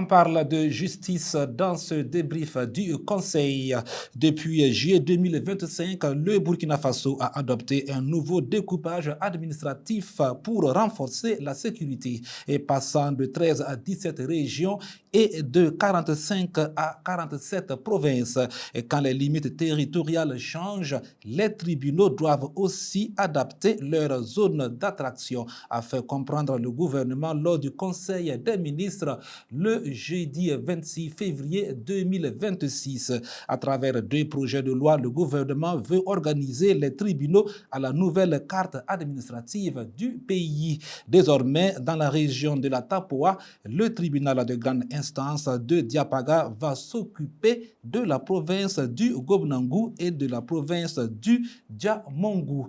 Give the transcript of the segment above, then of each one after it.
parle de justice dans ce débrief du Conseil. Depuis juillet 2025, le Burkina Faso a adopté un nouveau découpage administratif pour renforcer la sécurité, et passant de 13 à 17 régions et de 45 à 47 provinces. Et quand les limites territoriales changent, les tribunaux doivent aussi adapter leur zone d'attraction, a fait comprendre le gouvernement lors du Conseil des ministres le jeudi 26 février 2026. À travers deux projets de loi, le gouvernement veut organiser les tribunaux à la nouvelle carte administrative du pays. Désormais, dans la région de la Tapoa, le tribunal de grande instance de Diapaga va s'occuper de la province du Gobnangou et de la province du Diamongou.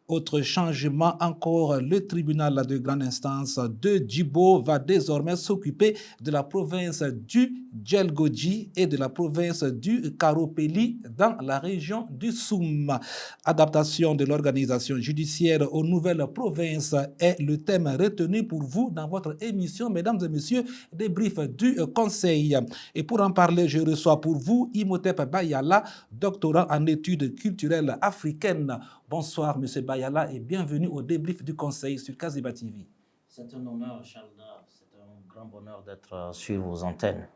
Autre changement encore, le tribunal de grande instance de Djibo va désormais s'occuper de la province du Djelgodji et de la province du Karopeli dans la région du Soum. Adaptation de l'organisation judiciaire aux nouvelles provinces est le thème retenu pour vous dans votre émission, mesdames et messieurs, débrief du Conseil. Et pour en parler, je reçois pour vous Imhotep Bayala, doctorant en études culturelles africaines. Bonsoir, M. Bayala, et bienvenue au débrief du Conseil sur Kaziba TV. C'est un honneur, Chalda. C'est un grand bonheur d'être sur vos antennes.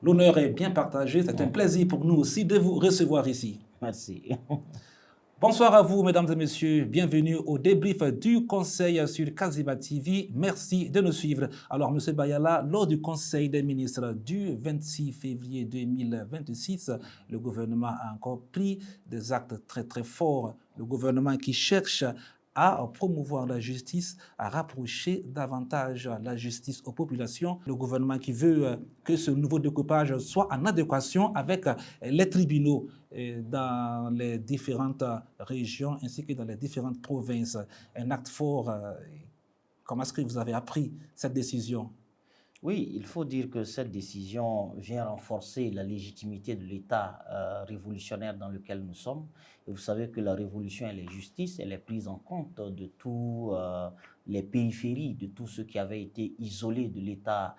L'honneur est bien partagé. C'est un plaisir pour nous aussi de vous recevoir ici. Merci. Bonsoir à vous, mesdames et messieurs. Bienvenue au débrief du Conseil sur Kaziba TV. Merci de nous suivre. Alors, M. Bayala, lors du Conseil des ministres du 26 février 2026, le gouvernement a encore pris des actes très, très forts. Le gouvernement qui cherche à promouvoir la justice, à rapprocher davantage la justice aux populations. Le gouvernement qui veut que ce nouveau découpage soit en adéquation avec les tribunaux dans les différentes régions ainsi que dans les différentes provinces. Un acte fort. Comment est-ce que vous avez appris cette décision? Oui, il faut dire que cette décision vient renforcer la légitimité de l'État révolutionnaire dans lequel nous sommes. Et vous savez que la révolution et la justice, elle est prise en compte de tous les périphéries, de tous ceux qui avaient été isolés de l'État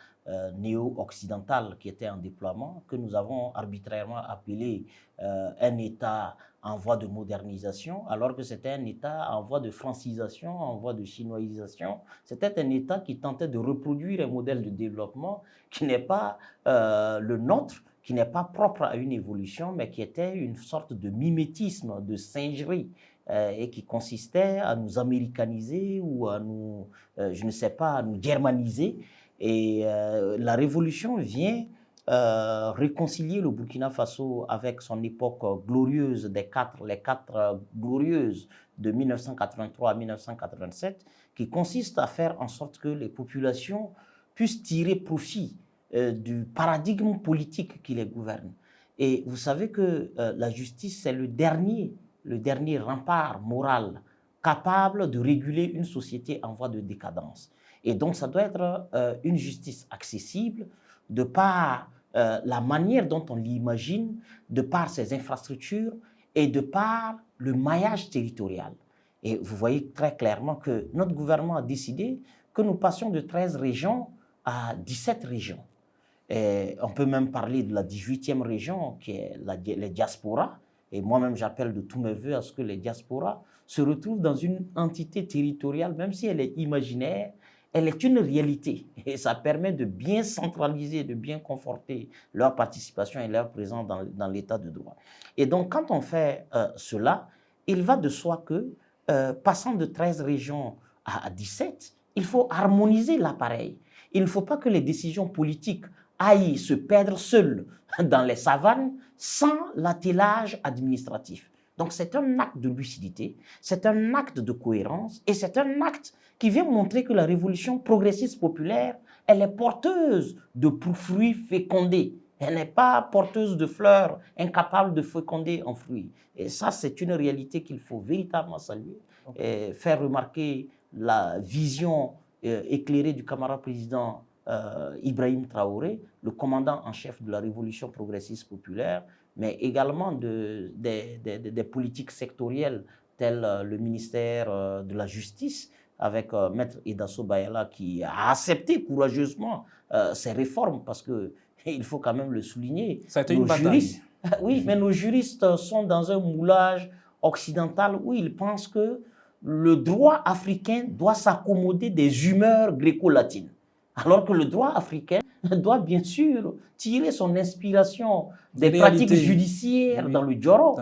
néo-occidental qui était en déploiement, que nous avons arbitrairement appelé un État en voie de modernisation, alors que c'était un État en voie de francisation, en voie de chinoisisation. C'était un État qui tentait de reproduire un modèle de développement qui n'est pas le nôtre, qui n'est pas propre à une évolution, mais qui était une sorte de mimétisme, de singerie, et qui consistait à nous américaniser ou à nous, je ne sais pas, à nous germaniser. Et la révolution vient réconcilier le Burkina Faso avec son époque glorieuse les quatre glorieuses de 1983 à 1987, qui consiste à faire en sorte que les populations puissent tirer profit du paradigme politique qui les gouverne. Et vous savez que la justice, c'est le dernier rempart moral capable de réguler une société en voie de décadence. Et donc, ça doit être une justice accessible de par la manière dont on l'imagine, de par ses infrastructures et de par le maillage territorial. Et vous voyez très clairement que notre gouvernement a décidé que nous passions de 13 régions à 17 régions. Et on peut même parler de la 18e région, qui est les diasporas. Et moi-même, j'appelle de tous mes voeux à ce que les diasporas se retrouvent dans une entité territoriale, même si elle est imaginaire, elle est une réalité. Et ça permet de bien centraliser, de bien conforter leur participation et leur présence dans l'état de droit. Et donc, quand on fait cela, il va de soi que, passant de 13 régions à 17, il faut harmoniser l'appareil. Il ne faut pas que les décisions politiques aillent se perdre seules dans les savanes sans l'attelage administratif. Donc c'est un acte de lucidité, c'est un acte de cohérence et c'est un acte qui vient montrer que la révolution progressiste populaire, elle est porteuse de fruits fécondés. Elle n'est pas porteuse de fleurs incapables de féconder en fruits. Et ça, c'est une réalité qu'il faut véritablement saluer et faire remarquer la vision éclairée du camarade président Ibrahim Traoré, le commandant en chef de la révolution progressiste populaire, mais également des politiques sectorielles telles le ministère de la Justice, avec Maître Idaso Bayala qui a accepté courageusement ces réformes parce qu'il faut quand même le souligner. Ça a été une bataille. Oui, mais nos juristes sont dans un moulage occidental où ils pensent que le droit africain doit s'accommoder des humeurs gréco-latines. Alors que le droit africain doit bien sûr tirer son inspiration des pratiques judiciaires dans le Djoro.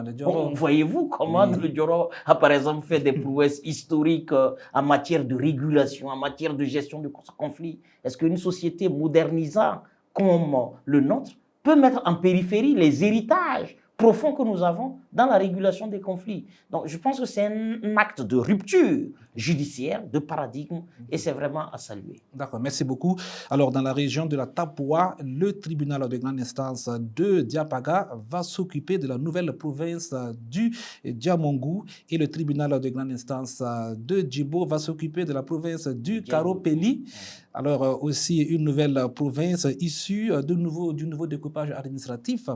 Voyez-vous comment le Djoro a par exemple fait des prouesses historiques en matière de régulation, en matière de gestion de conflits. Est-ce qu'une société modernisant comme le nôtre peut mettre en périphérie les héritages profonds que nous avons dans la régulation des conflits? Donc je pense que c'est un acte de rupture judiciaire, de paradigme, et c'est vraiment à saluer. D'accord, merci beaucoup. Alors, dans la région de la Tapua, le tribunal de grande instance de Diapaga va s'occuper de la nouvelle province du Diamongou et le tribunal de grande instance de Djibo va s'occuper de la province du Karopeli. Alors, aussi une nouvelle province issue du nouveau découpage administratif.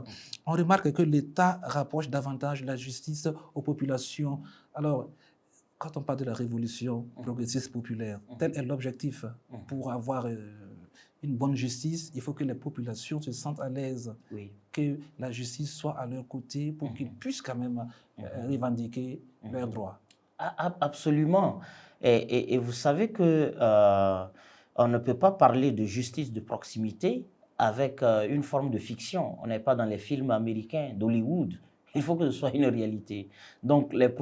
On remarque que l'État rapproche davantage la justice aux populations. Alors, quand on parle de la révolution progressiste populaire, tel est l'objectif. Pour avoir une bonne justice, il faut que les populations se sentent à l'aise, que la justice soit à leur côté pour qu'ils puissent quand même revendiquer leurs droits. Absolument. Et vous savez que on ne peut pas parler de justice de proximité avec une forme de fiction. On n'est pas dans les films américains d'Hollywood. Il faut que ce soit une réalité. Donc, les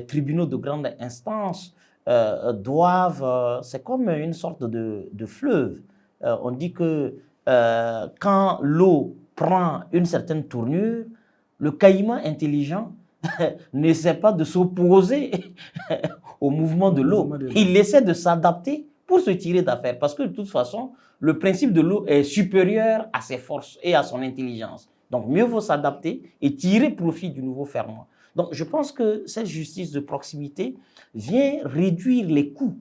tribunaux de grande instance doivent... c'est comme une sorte de fleuve. On dit que quand l'eau prend une certaine tournure, le caïman intelligent n'essaie pas de s'opposer au mouvement de l'eau. Il essaie de s'adapter pour se tirer d'affaire. Parce que de toute façon, le principe de l'eau est supérieur à ses forces et à son intelligence. Donc, mieux vaut s'adapter et tirer profit du nouveau ferment. Donc, je pense que cette justice de proximité vient réduire les coûts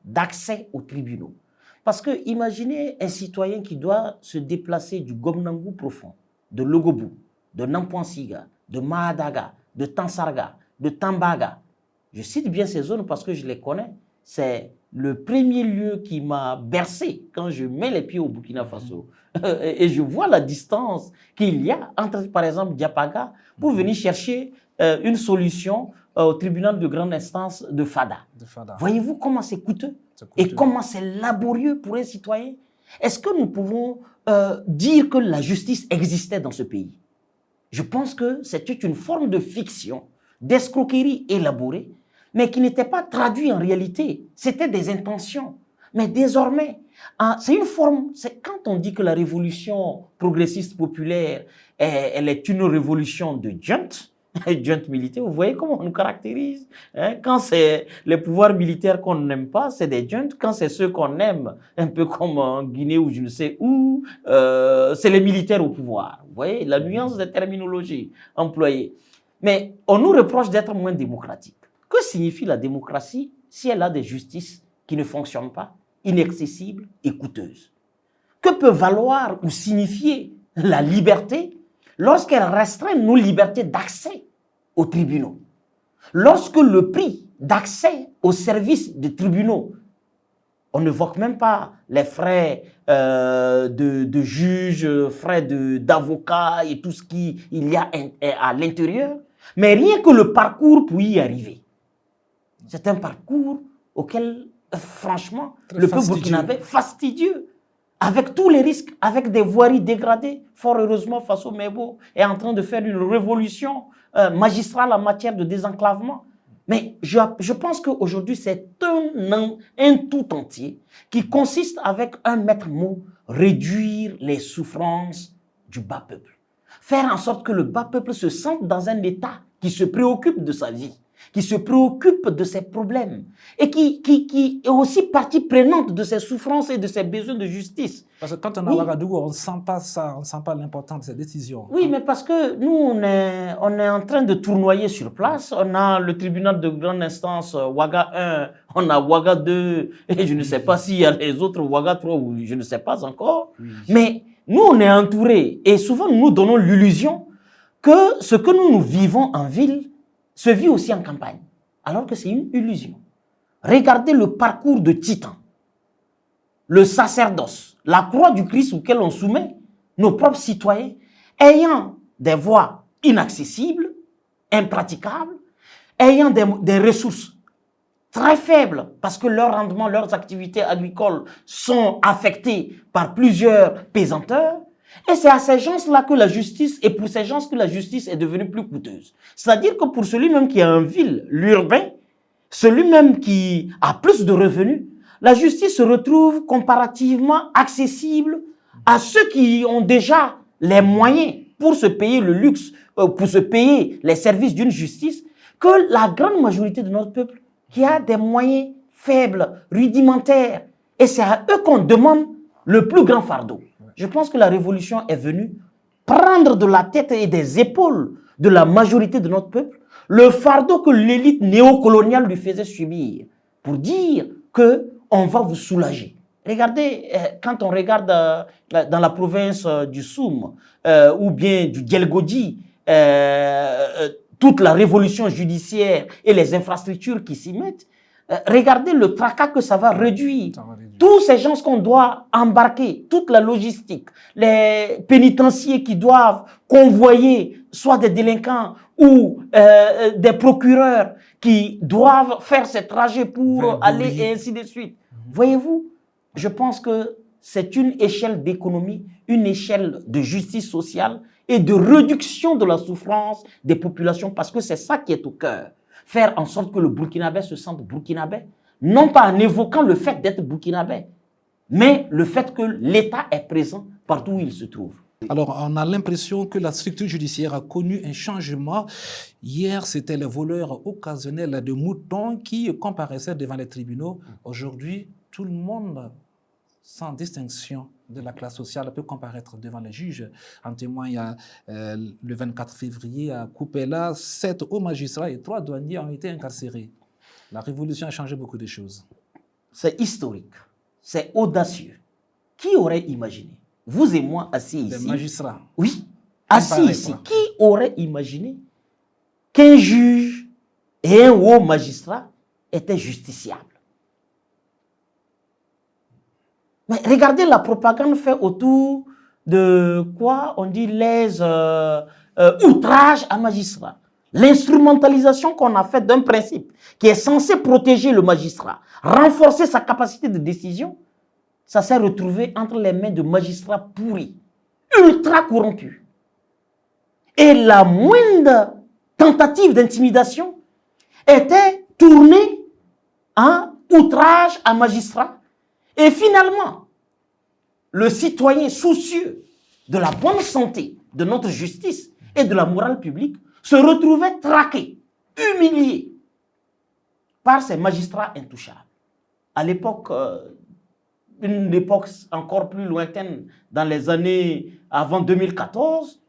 d'accès aux tribunaux. Parce que imaginez un citoyen qui doit se déplacer du Gomnangou profond, de Logobu, de Namponsiga, de Mahadaga, de Tansarga, de Tambaga. Je cite bien ces zones parce que je les connais. C'est le premier lieu qui m'a bercé quand je mets les pieds au Burkina Faso. Et je vois la distance qu'il y a entre, par exemple, Diapaga pour venir chercher une solution au tribunal de grande instance de Fada. Voyez-vous comment c'est coûteux et comment c'est laborieux pour un citoyen? Est-ce que nous pouvons dire que la justice existait dans ce pays? Je pense que c'était une forme de fiction, d'escroquerie élaborée, mais qui n'était pas traduite en réalité. C'était des intentions. Mais désormais, c'est une forme, c'est quand on dit que la révolution progressiste populaire, elle est une révolution de junte militaire, vous voyez comment on nous caractérise, hein? Quand c'est les pouvoirs militaires qu'on n'aime pas, c'est des juntes. Quand c'est ceux qu'on aime, un peu comme en Guinée ou je ne sais où, c'est les militaires au pouvoir. Vous voyez la nuance des terminologies employées. Mais on nous reproche d'être moins démocratique. Que signifie la démocratie si elle a des justices qui ne fonctionnent pas, inaccessibles et coûteuses? Que peut valoir ou signifier la liberté lorsqu'elle restreint nos libertés d'accès aux tribunaux? Lorsque le prix d'accès aux services des tribunaux, on n'évoque même pas les frais de juges, frais d'avocats et tout ce qu'il y a à l'intérieur, mais rien que le parcours pour y arriver. C'est un parcours auquel, franchement, le peuple burkinabé, fastidieux, avec tous les risques, avec des voiries dégradées. Fort heureusement, Faso Mebo est en train de faire une révolution magistrale en matière de désenclavement. Mais je pense qu'aujourd'hui, c'est un tout entier qui consiste avec un maître mot, réduire les souffrances du bas peuple. Faire en sorte que le bas peuple se sente dans un état qui se préoccupe de sa vie, qui se préoccupe de ses problèmes et qui est aussi partie prenante de ses souffrances et de ses besoins de justice. Parce que quand on est à Ouagadougou, on ne sent pas ça, on ne sent pas l'importance de ces décisions. Oui, mais parce que nous, on est en train de tournoyer sur place. On a le tribunal de grande instance Ouaga 1, on a Ouaga 2, et je ne sais pas s'il y a les autres Ouaga 3 ou je ne sais pas encore. Oui. Mais nous, on est entourés et souvent, nous nous donnons l'illusion que ce que nous vivons en ville se vit aussi en campagne. alors que c'est une illusion. Regardez le parcours de Titan, le sacerdoce, la croix du Christ auquel on soumet nos propres citoyens, ayant des voies inaccessibles, impraticables, ayant des ressources très faibles parce que leur rendement, leurs activités agricoles sont affectées par plusieurs pesanteurs. Et c'est à ces gens-là que la justice, et pour ces gens que la justice est devenue plus coûteuse. C'est-à-dire que pour celui-même qui est en ville, l'urbain, celui-même qui a plus de revenus, la justice se retrouve comparativement accessible à ceux qui ont déjà les moyens pour se payer le luxe, pour se payer les services d'une justice, que la grande majorité de notre peuple qui a des moyens faibles, rudimentaires. Et c'est à eux qu'on demande le plus grand fardeau. Je pense que la révolution est venue prendre de la tête et des épaules de la majorité de notre peuple le fardeau que l'élite néocoloniale lui faisait subir pour dire qu'on va vous soulager. Regardez, quand on regarde dans la province du Soum ou bien du Djelgodi, toute la révolution judiciaire et les infrastructures qui s'y mettent, regardez le tracas que ça va réduire. Tous ces gens qu'on doit embarquer, toute la logistique, les pénitenciers qui doivent convoyer soit des délinquants ou des procureurs qui doivent faire ces trajets pour aller et ainsi de suite. Voyez-vous, je pense que c'est une échelle d'économie, une échelle de justice sociale et de réduction de la souffrance des populations parce que c'est ça qui est au cœur. Faire en sorte que le Burkinabé se sente burkinabé, non pas en évoquant le fait d'être burkinabé, mais le fait que l'État est présent partout où il se trouve. Alors, on a l'impression que la structure judiciaire a connu un changement. Hier, c'était les voleurs occasionnels de moutons qui comparaissaient devant les tribunaux. Aujourd'hui, tout le monde, sans distinction de la classe sociale, peut comparaître devant les juges. En témoigne, le 24 février, à Coupéla, 7 hauts magistrats et 3 douaniers ont été incarcérés. La révolution a changé beaucoup de choses. C'est historique, c'est audacieux. Qui aurait imaginé? Vous et moi assis ici. Des magistrats. Oui, assis ici. Qui aurait imaginé qu'un juge et un haut magistrat étaient justiciables? Mais regardez la propagande faite autour de quoi on dit les outrages à magistrats. L'instrumentalisation qu'on a faite d'un principe qui est censé protéger le magistrat, renforcer sa capacité de décision, ça s'est retrouvé entre les mains de magistrats pourris, ultra corrompus. Et la moindre tentative d'intimidation était tournée en outrage à magistrat. Et finalement, le citoyen soucieux de la bonne santé de notre justice et de la morale publique se retrouvait traqué, humilié par ces magistrats intouchables. À l'époque, une époque encore plus lointaine, dans les années avant 2014,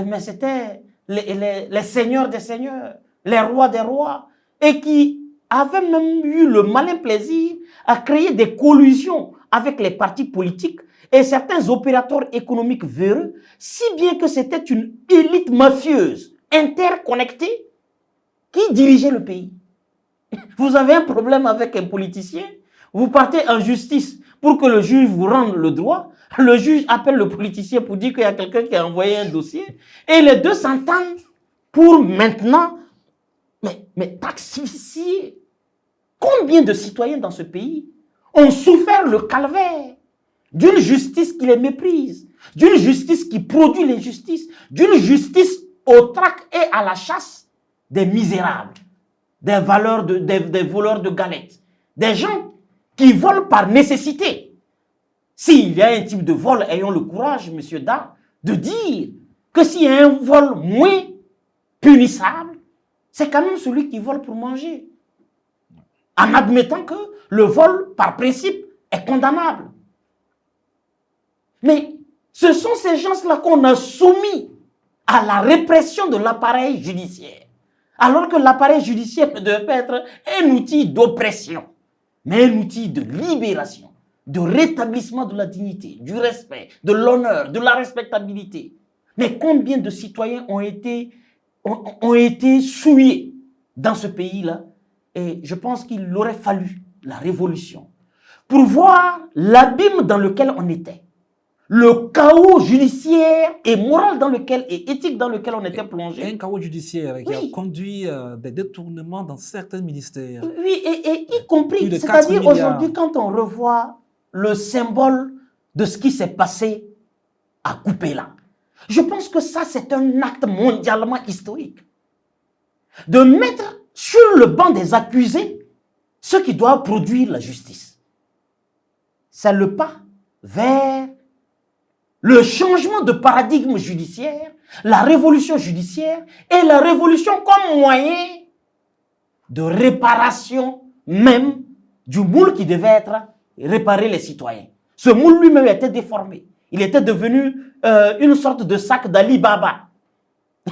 mais c'était les seigneurs des seigneurs, les rois des rois, et qui avaient même eu le malin plaisir à créer des collusions avec les partis politiques et certains opérateurs économiques véreux, si bien que c'était une élite mafieuse interconnectée qui dirigeait le pays. Vous avez un problème avec un politicien, vous partez en justice pour que le juge vous rende le droit, le juge appelle le politicien pour dire qu'il y a quelqu'un qui a envoyé un dossier, et les deux s'entendent pour maintenant, mais taxifier. Combien de citoyens dans ce pays ont souffert le calvaire d'une justice qui les méprise, d'une justice qui produit l'injustice, d'une justice au trac et à la chasse des misérables, des voleurs de galettes, des gens qui volent par nécessité. S'il y a un type de vol, ayons le courage, monsieur Da, de dire que s'il y a un vol moins punissable, c'est quand même celui qui vole pour manger. En admettant que le vol, par principe, est condamnable. Mais ce sont ces gens-là qu'on a soumis à la répression de l'appareil judiciaire. Alors que l'appareil judiciaire ne devait pas être un outil d'oppression, mais un outil de libération, de rétablissement de la dignité, du respect, de l'honneur, de la respectabilité. Mais combien de citoyens ont été souillés dans ce pays-là Et je pense qu'il aurait fallu la révolution pour voir l'abîme dans lequel on était, le chaos judiciaire et moral dans lequel, et éthique dans lequel on était plongé. Un chaos judiciaire qui Oui. a conduit des détournements dans certains ministères. Oui, et y compris, Plus de 4 c'est-à-dire milliards. aujourd'hui, quand on revoit le symbole de ce qui s'est passé à Kupela, je pense que ça, c'est un acte mondialement historique. De mettre sur le banc des accusés ceux qui doivent produire la justice. C'est le pas vers le changement de paradigme judiciaire, la révolution judiciaire et la révolution comme moyen de réparation même du moule qui devait être réparer les citoyens. Ce moule lui-même était déformé. Il était devenu une sorte de sac d'Ali Baba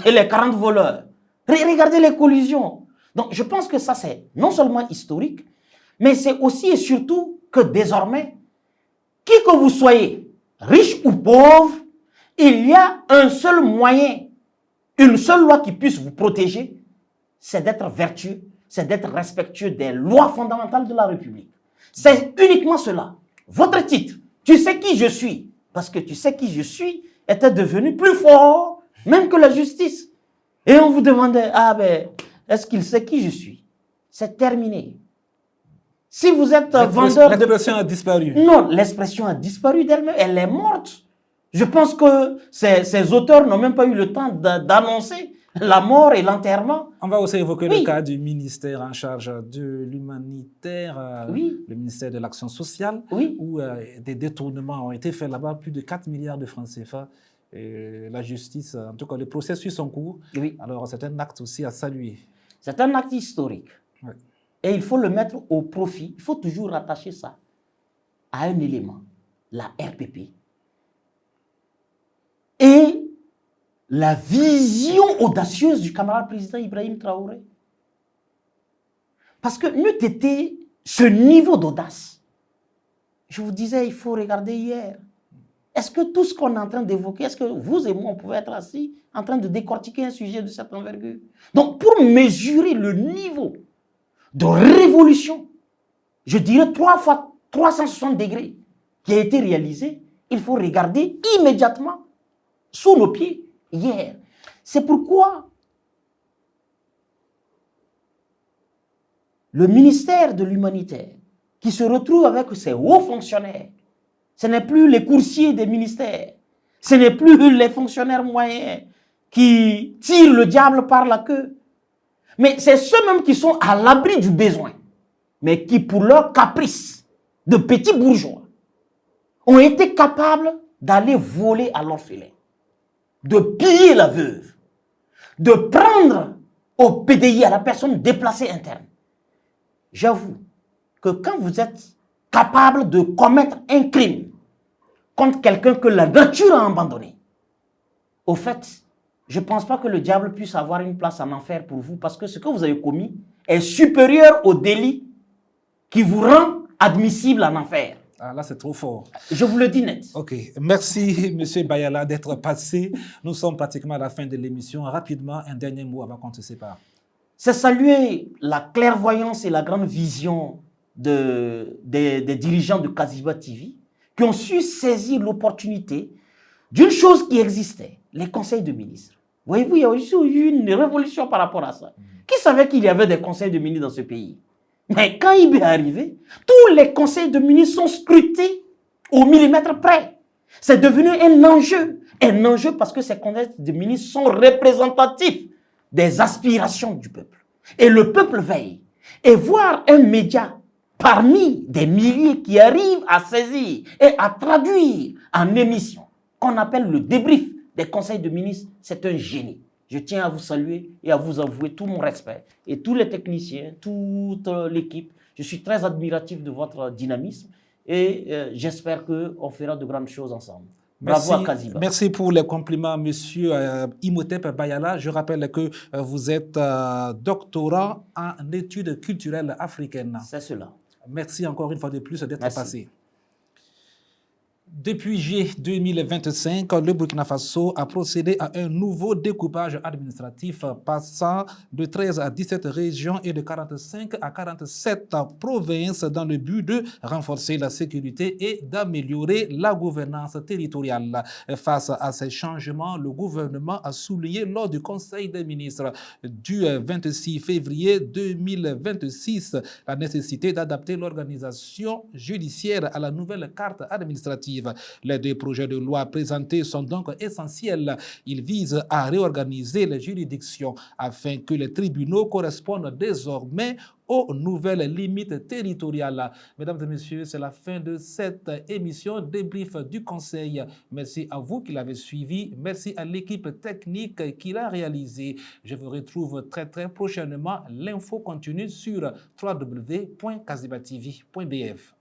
et les 40 voleurs. Regardez les collisions. Donc je pense que ça c'est non seulement historique, mais c'est aussi et surtout que désormais, qui que vous soyez, riche ou pauvre, il y a un seul moyen, une seule loi qui puisse vous protéger, c'est d'être vertueux, c'est d'être respectueux des lois fondamentales de la République. C'est uniquement cela. Votre titre, tu sais qui je suis, parce que tu sais qui je suis, était devenu plus fort même que la justice. Et on vous demandait, ah ben, est-ce qu'il sait qui je suis? C'est terminé. Si vous êtes vendeur de... L'expression a disparu. Non, l'expression a disparu d'elle-même, elle est morte. Je pense que ces auteurs n'ont même pas eu le temps d'annoncer la mort et l'enterrement. On va aussi évoquer le cas du ministère en charge de l'humanitaire, le ministère de l'Action sociale, où des détournements ont été faits là-bas, plus de 4 milliards de francs CFA. Et la justice, en tout cas, le processus en cours. Alors, c'est un acte aussi à saluer. C'est un acte historique. Et il faut le mettre au profit. Il faut toujours rattacher ça à un élément, la RPP. Et la vision audacieuse du camarade président Ibrahim Traoré. Parce que n'eût été ce niveau d'audace, je vous disais, il faut regarder hier. Est-ce que tout ce qu'on est en train d'évoquer, est-ce que vous et moi, on pouvait être assis en train de décortiquer un sujet de cette envergure? Donc, pour mesurer le niveau de révolution, je dirais 3 fois 360 degrés, qui a été réalisé, il faut regarder immédiatement sous nos pieds hier. C'est pourquoi le ministère de l'Humanitaire, qui se retrouve avec ses hauts fonctionnaires, ce n'est plus les coursiers des ministères, ce n'est plus les fonctionnaires moyens qui tirent le diable par la queue, mais c'est ceux-mêmes qui sont à l'abri du besoin, mais qui, pour leur caprice de petits bourgeois, ont été capables d'aller voler à l'orphelin, de piller la veuve, de prendre au PDI, à la personne déplacée interne. J'avoue que quand vous êtes capable de commettre un crime contre quelqu'un que la nature a abandonné, au fait, je ne pense pas que le diable puisse avoir une place en enfer pour vous, parce que ce que vous avez commis est supérieur au délit qui vous rend admissible en enfer. Ah, là, c'est trop fort. Je vous le dis net. OK. Merci, M. Bayala, d'être passé. Nous sommes pratiquement à la fin de l'émission. Rapidement, un dernier mot avant qu'on se sépare. C'est saluer la clairvoyance et la grande vision des dirigeants de Kaziba TV qui ont su saisir l'opportunité d'une chose qui existait, les conseils de ministres. Voyez-vous, il y a aussi eu une révolution par rapport à ça. Qui savait qu'il y avait des conseils de ministres dans ce pays? Mais quand il est arrivé, tous les conseils de ministres sont scrutés au millimètre près. C'est devenu un enjeu parce que ces conseils de ministres sont représentatifs des aspirations du peuple. Et le peuple veille. Et voir un média parmi des milliers qui arrivent à saisir et à traduire en émission, qu'on appelle le débrief des conseils de ministres, c'est un génie. Je tiens à vous saluer et à vous avouer tout mon respect. Et tous les techniciens, toute l'équipe, je suis très admiratif de votre dynamisme et j'espère qu'on fera de grandes choses ensemble. Bravo à Kaziba. Merci pour les compliments, monsieur Imhotep Bayala. Je rappelle que vous êtes doctorant en études culturelles africaines. C'est cela. Merci encore une fois de plus d'être passé. Depuis juillet 2025, le Burkina Faso a procédé à un nouveau découpage administratif passant de 13 à 17 régions et de 45 à 47 provinces dans le but de renforcer la sécurité et d'améliorer la gouvernance territoriale. Face à ces changements, le gouvernement a souligné lors du Conseil des ministres du 26 février 2026 la nécessité d'adapter l'organisation judiciaire à la nouvelle carte administrative. Les deux projets de loi présentés sont donc essentiels. Ils visent à réorganiser les juridictions afin que les tribunaux correspondent désormais aux nouvelles limites territoriales. Mesdames et messieurs, c'est la fin de cette émission débrief du Conseil. Merci à vous qui l'avez suivi. Merci à l'équipe technique qui l'a réalisé. Je vous retrouve très prochainement. L'info continue sur www.kazibatv.bf.